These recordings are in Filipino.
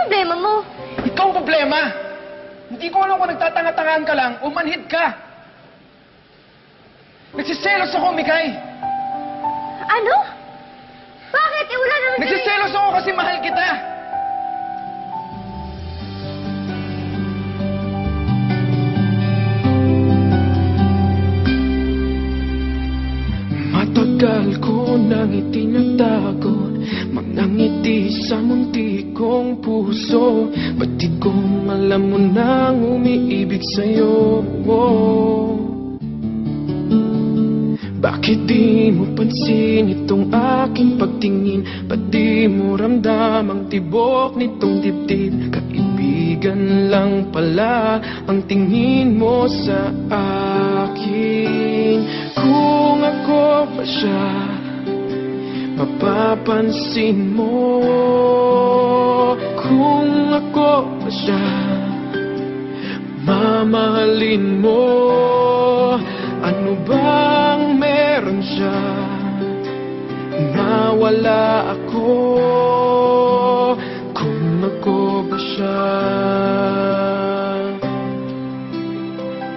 problema mo? Ikaw ang problema! Hindi ko alam kung nagtatanga-tangaan ka lang o manhid ka. Nagsiselos ako, Mikay! Ano? Bakit? Wala naman Nagsiselos ako kasi mahal kita! Matagal ko nang itinatago mga ngiti sa munti kong puso. Ba't di kong alam mo nang umiibig sa'yo? Bakit di mo pansin itong aking pagtingin? Ba't di mo ramdam ang tibok nitong dibdib? Kaibigan lang pala ang tingin mo sa akin. Kung ako pa siya, mapapansin mo. Kung ako pa siya, mamahalin mo. Ano bang meron siya na wala ako? Kung ako ba siya,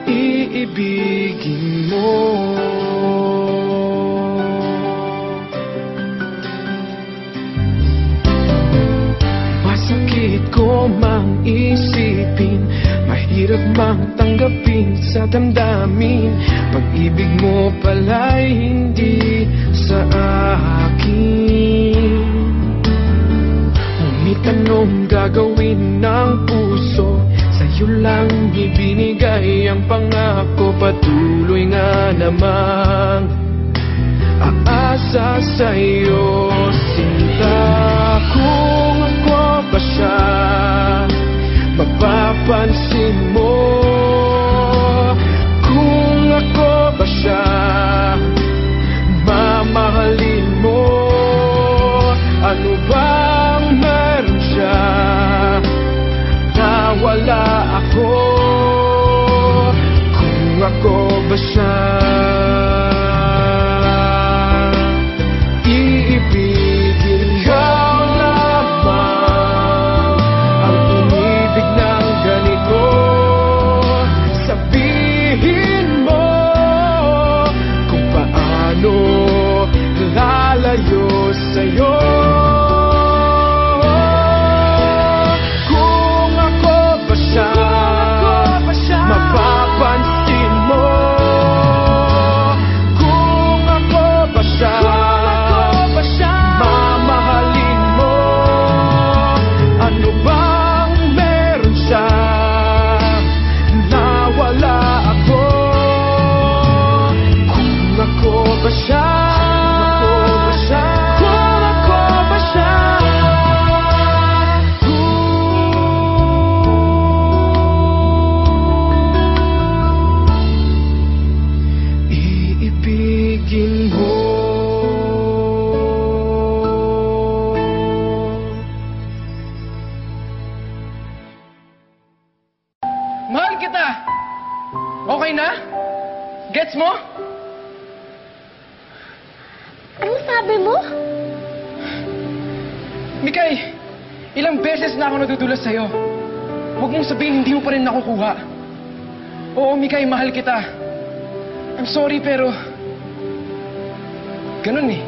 iibigin mo. Masakit ko mang isipin, mahirap mang tanggapin sa damdamin. Pag-ibig mo pala'y hindi sa akin. Ngunit anong gagawin ng puso? Sa'yo lang ibinigay ang pangako. Patuloy nga namang aasa sa'yo, sinta. Kung ako ba siya, mapapansin mo. Kung ako ba siya, mamahalin mo. Ano bang meron siya na wala ako? Kung ako ba siya, iibigin ikaw lamang ang umibig ng ganito. Sabihin mo kung paano lalayo sa'yo. Kung ako ba siya, mapapansin mo. Kung ako ba siya, mamahalin mo. Ano bang meron siya na wala ako? Kung ako ba siya, kung ako ba siya, iibigin mo. Mahal kita! Okay na? Gets mo? Anong sabi mo? Mikay, ilang beses na ako nadudulas sa'yo. Huwag mong sabihin hindi mo pa rin nakukuha. Oo, Mikay, mahal kita. I'm sorry pero ganun eh.